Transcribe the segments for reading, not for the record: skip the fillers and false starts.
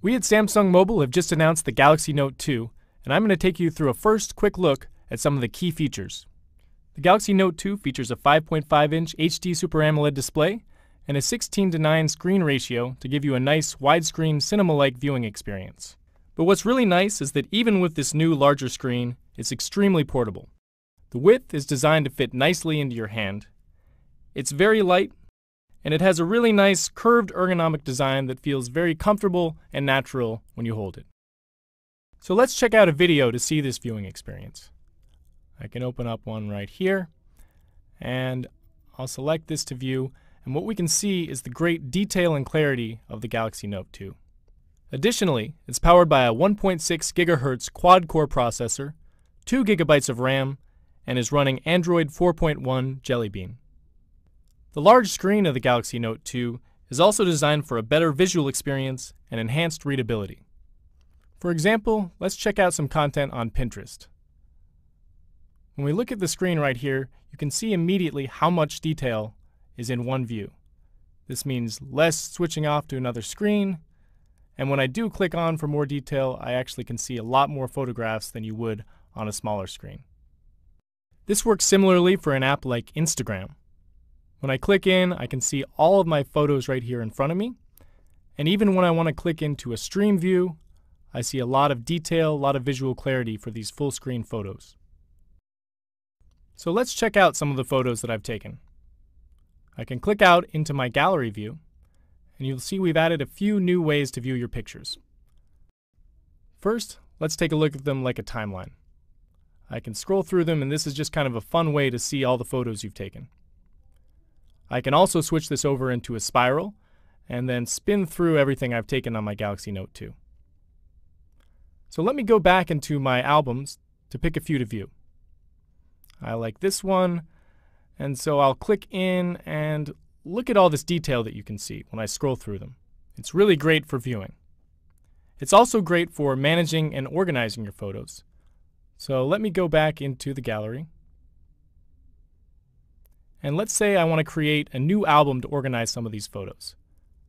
We at Samsung Mobile have just announced the Galaxy Note 2, and I'm going to take you through a first quick look at some of the key features. The Galaxy Note 2 features a 5.5-inch HD Super AMOLED display and a 16:9 screen ratio to give you a nice widescreen cinema-like viewing experience. But what's really nice is that even with this new larger screen, it's extremely portable. The width is designed to fit nicely into your hand. It's very light, and it has a really nice curved ergonomic design that feels very comfortable and natural when you hold it. So let's check out a video to see this viewing experience. I can open up one right here, and I'll select this to view, and what we can see is the great detail and clarity of the Galaxy Note 2. Additionally, it's powered by a 1.6 GHz quad-core processor, 2 GB of RAM, and is running Android 4.1 Jelly Bean. The large screen of the Galaxy Note 2 is also designed for a better visual experience and enhanced readability. For example, let's check out some content on Pinterest. When we look at the screen right here, you can see immediately how much detail is in one view. This means less switching off to another screen, and when I do click on for more detail, I actually can see a lot more photographs than you would on a smaller screen. This works similarly for an app like Instagram. When I click in, I can see all of my photos right here in front of me, and even when I want to click into a stream view, I see a lot of detail, a lot of visual clarity for these full screen photos. So let's check out some of the photos that I've taken. I can click out into my gallery view, and you'll see we've added a few new ways to view your pictures. First, let's take a look at them like a timeline. I can scroll through them, and this is just kind of a fun way to see all the photos you've taken. I can also switch this over into a spiral and then spin through everything I've taken on my Galaxy Note 2. So let me go back into my albums to pick a few to view. I like this one, and so I'll click in and look at all this detail that you can see when I scroll through them. It's really great for viewing. It's also great for managing and organizing your photos. So let me go back into the gallery. And let's say I want to create a new album to organize some of these photos.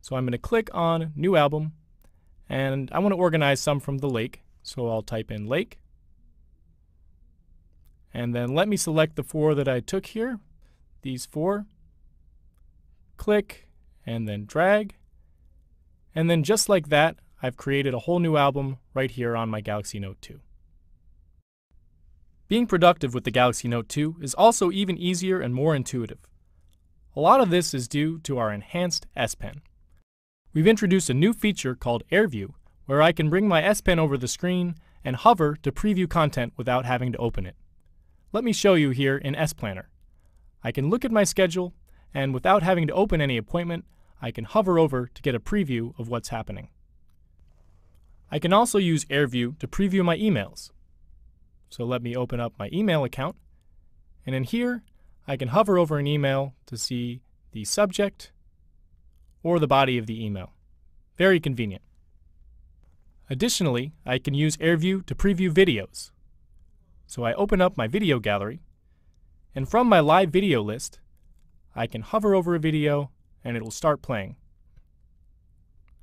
So I'm going to click on New Album, and I want to organize some from the lake. So I'll type in lake. And then let me select the 4 that I took here, these 4. Click, and then drag. And then just like that, I've created a whole new album right here on my Galaxy Note 2. Being productive with the Galaxy Note 2 is also even easier and more intuitive. A lot of this is due to our enhanced S Pen. We've introduced a new feature called AirView, where I can bring my S Pen over the screen and hover to preview content without having to open it. Let me show you here in S Planner. I can look at my schedule, and without having to open any appointment, I can hover over to get a preview of what's happening. I can also use AirView to preview my emails. So let me open up my email account, and in here I can hover over an email to see the subject or the body of the email. Very convenient. Additionally, I can use AirView to preview videos. So I open up my video gallery, and from my live video list, I can hover over a video and it will start playing.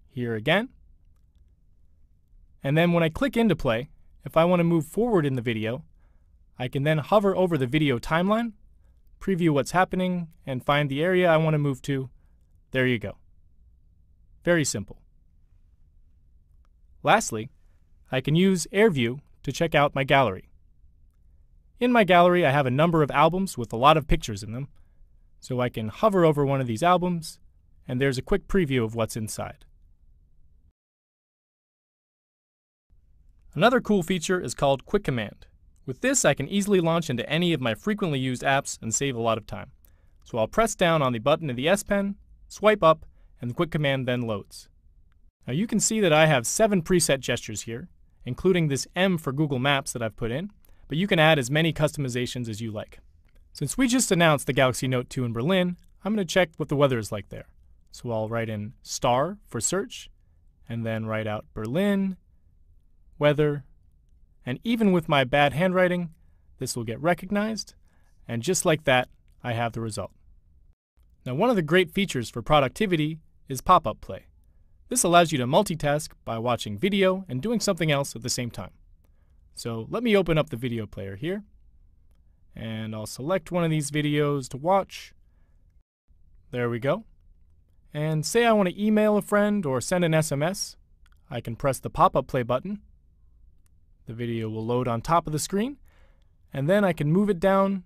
Here again. And then when I click into play, if I want to move forward in the video, I can then hover over the video timeline, preview what's happening, and find the area I want to move to. There you go. Very simple. Lastly, I can use AirView to check out my gallery. In my gallery, I have a number of albums with a lot of pictures in them, so I can hover over one of these albums, and there's a quick preview of what's inside. Another cool feature is called Quick Command. With this, I can easily launch into any of my frequently used apps and save a lot of time. So I'll press down on the button of the S Pen, swipe up, and the Quick Command then loads. Now you can see that I have 7 preset gestures here, including this M for Google Maps that I've put in, but you can add as many customizations as you like. Since we just announced the Galaxy Note 2 in Berlin, I'm going to check what the weather is like there. So I'll write in star for search, and then write out Berlin, weather, and even with my bad handwriting, this will get recognized, and just like that, I have the result. Now one of the great features for productivity is pop-up play. This allows you to multitask by watching video and doing something else at the same time. So let me open up the video player here, and I'll select one of these videos to watch. There we go. And say I want to email a friend or send an SMS, I can press the pop-up play button. The video will load on top of the screen, and then I can move it down,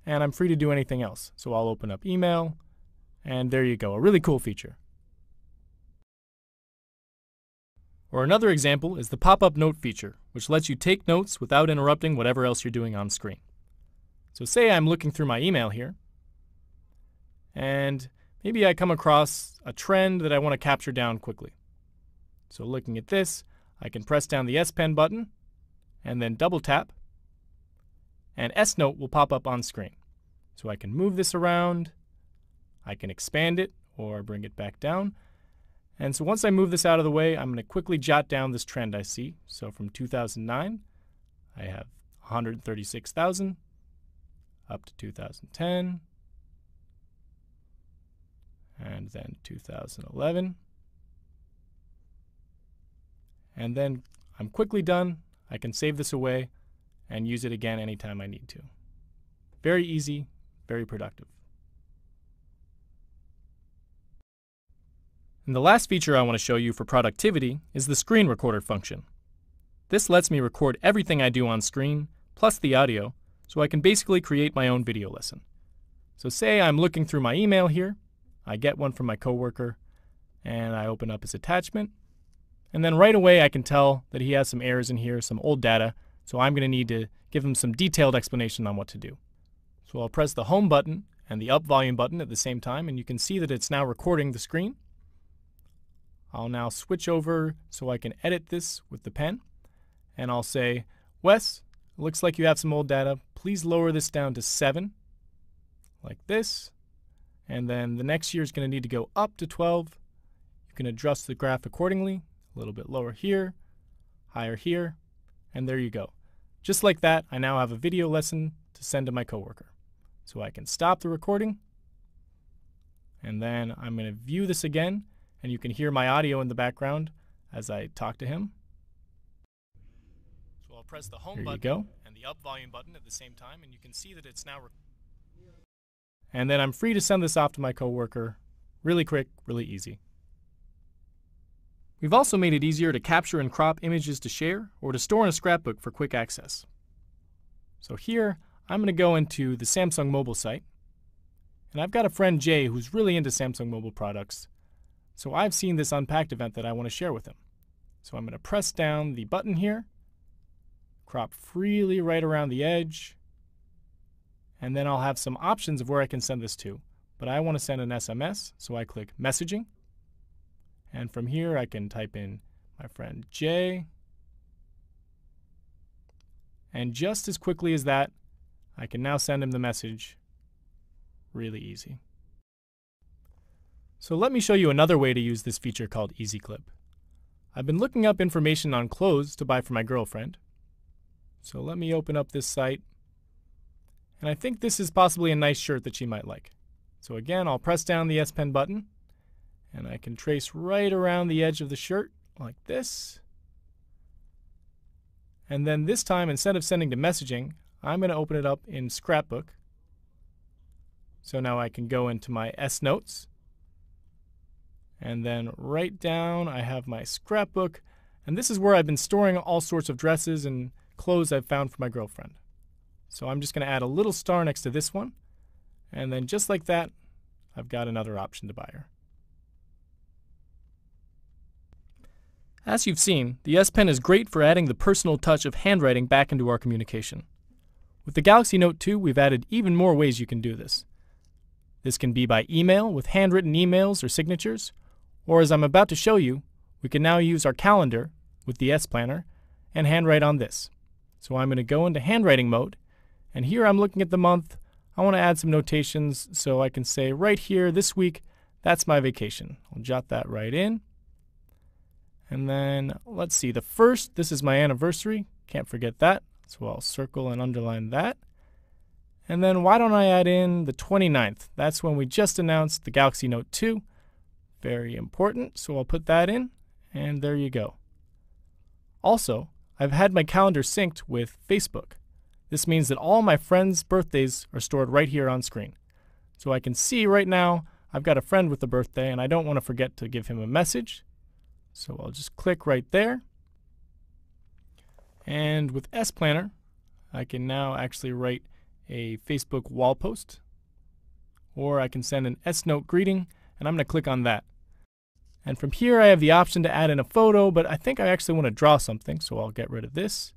and I'm free to do anything else. So I'll open up email, and there you go, a really cool feature. Or another example is the pop-up note feature, which lets you take notes without interrupting whatever else you're doing on screen. So say I'm looking through my email here, and maybe I come across a trend that I want to capture down quickly. So looking at this, I can press down the S Pen button, and then double tap, and S Note will pop up on screen. So I can move this around, I can expand it or bring it back down. And so once I move this out of the way, I'm going to quickly jot down this trend I see. So from 2009, I have 136,000 up to 2010, and then 2011. And then I'm quickly done. I can save this away and use it again anytime I need to. Very easy, very productive. And the last feature I want to show you for productivity is the screen recorder function. This lets me record everything I do on screen, plus the audio, so I can basically create my own video lesson. So say I'm looking through my email here, I get one from my coworker, and I open up his attachment, and then right away I can tell that he has some errors in here, some old data, so I'm going to need to give him some detailed explanation on what to do. So I'll press the home button and the up volume button at the same time, and you can see that it's now recording the screen. I'll now switch over so I can edit this with the pen, and I'll say, Wes, it looks like you have some old data. Please lower this down to 7, like this, and then the next year is going to need to go up to 12. You can adjust the graph accordingly, a little bit lower here, higher here, and there you go. Just like that, I now have a video lesson to send to my coworker. So I can stop the recording, and then I'm going to view this again, and you can hear my audio in the background as I talk to him. So I'll press the home button and the up volume button at the same time, and you can see that it's now and then I'm free to send this off to my coworker. Really quick, really easy. We've also made it easier to capture and crop images to share or to store in a scrapbook for quick access. So here, I'm going to go into the Samsung Mobile site, and I've got a friend Jay who's really into Samsung Mobile products. So I've seen this Unpacked event that I want to share with him. So I'm going to press down the button here, crop freely right around the edge, and then I'll have some options of where I can send this to. But I want to send an SMS, so I click Messaging. And from here I can type in my friend Jay. And just as quickly as that, I can now send him the message. Really easy. So let me show you another way to use this feature called Easy Clip. I've been looking up information on clothes to buy for my girlfriend. So let me open up this site. And I think this is possibly a nice shirt that she might like. So again, I'll press down the S Pen button, and I can trace right around the edge of the shirt like this. And then this time, instead of sending to messaging, I'm going to open it up in Scrapbook. So now I can go into my S Notes. And then right down, I have my scrapbook. And this is where I've been storing all sorts of dresses and clothes I've found for my girlfriend. So I'm just going to add a little star next to this one. And then just like that, I've got another option to buy her. As you've seen, the S Pen is great for adding the personal touch of handwriting back into our communication. With the Galaxy Note 2, we've added even more ways you can do this. This can be by email with handwritten emails or signatures, or as I'm about to show you, we can now use our calendar with the S Planner and handwrite on this. So I'm going to go into handwriting mode, and here I'm looking at the month. I want to add some notations, so I can say right here, this week, that's my vacation. I'll jot that right in. And then, let's see, the 1st, this is my anniversary. Can't forget that, so I'll circle and underline that. And then why don't I add in the 29th? That's when we just announced the Galaxy Note 2. Very important, so I'll put that in, and there you go. Also, I've had my calendar synced with Facebook. This means that all my friends' birthdays are stored right here on screen. So I can see right now I've got a friend with a birthday and I don't want to forget to give him a message. So I'll just click right there. And with S-Planner, I can now actually write a Facebook wall post. Or I can send an S-Note greeting, and I'm going to click on that. And from here I have the option to add in a photo, but I think I actually want to draw something, so I'll get rid of this.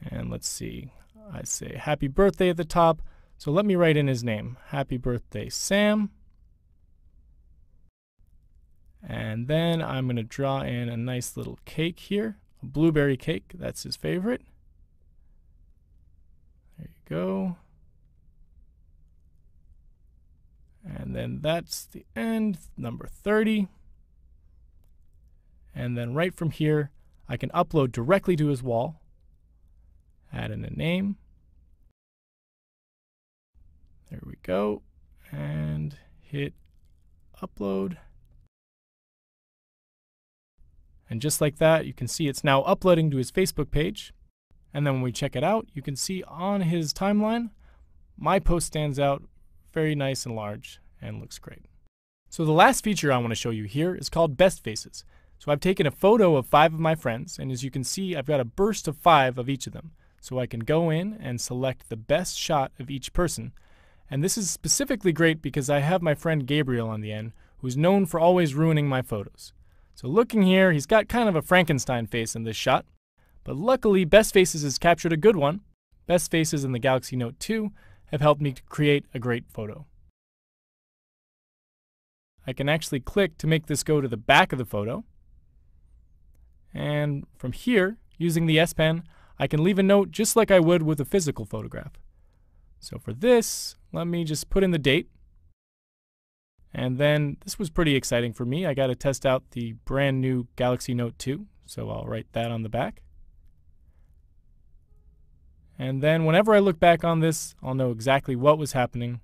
And let's see, I say happy birthday at the top, so let me write in his name. Happy birthday, Sam. And then I'm going to draw in a nice little cake here, a blueberry cake, that's his favorite. There you go. And then that's the end, number 30. And then right from here, I can upload directly to his wall. Add in a name. There we go. And hit upload. And just like that, you can see it's now uploading to his Facebook page. And then when we check it out, you can see on his timeline, my post stands out very nice and large and looks great. So the last feature I want to show you here is called Best Faces. So I've taken a photo of 5 of my friends, and as you can see, I've got a burst of 5 of each of them. So I can go in and select the best shot of each person. And this is specifically great because I have my friend Gabriel on the end, who's known for always ruining my photos. So looking here, he's got kind of a Frankenstein face in this shot. But luckily, Best Faces has captured a good one. Best Faces in the Galaxy Note 2 have helped me to create a great photo. I can actually click to make this go to the back of the photo. And from here, using the S Pen, I can leave a note just like I would with a physical photograph. So for this, let me just put in the date. And then this was pretty exciting for me. I got to test out the brand new Galaxy Note 2, so I'll write that on the back. And then whenever I look back on this, I'll know exactly what was happening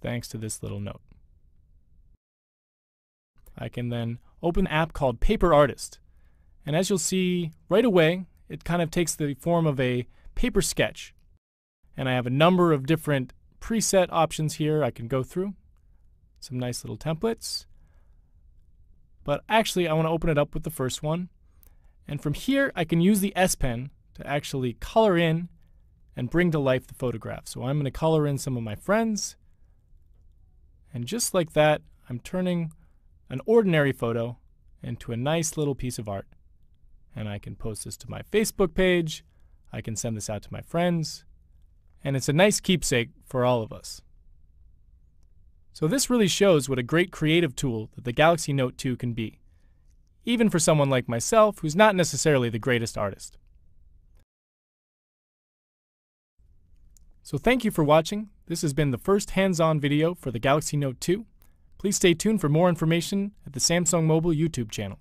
thanks to this little note. I can then open an app called Paper Artist. And as you'll see right away, it kind of takes the form of a paper sketch. And I have a number of different preset options here I can go through. Some nice little templates. But actually, I want to open it up with the first one. And from here, I can use the S Pen to actually color in and bring to life the photograph. So I'm going to color in some of my friends. And just like that, I'm turning an ordinary photo into a nice little piece of art. And I can post this to my Facebook page. I can send this out to my friends. And it's a nice keepsake for all of us. So this really shows what a great creative tool that the Galaxy Note 2 can be, even for someone like myself who's not necessarily the greatest artist. So thank you for watching. This has been the first hands-on video for the Galaxy Note 2. Please stay tuned for more information at the Samsung Mobile YouTube channel.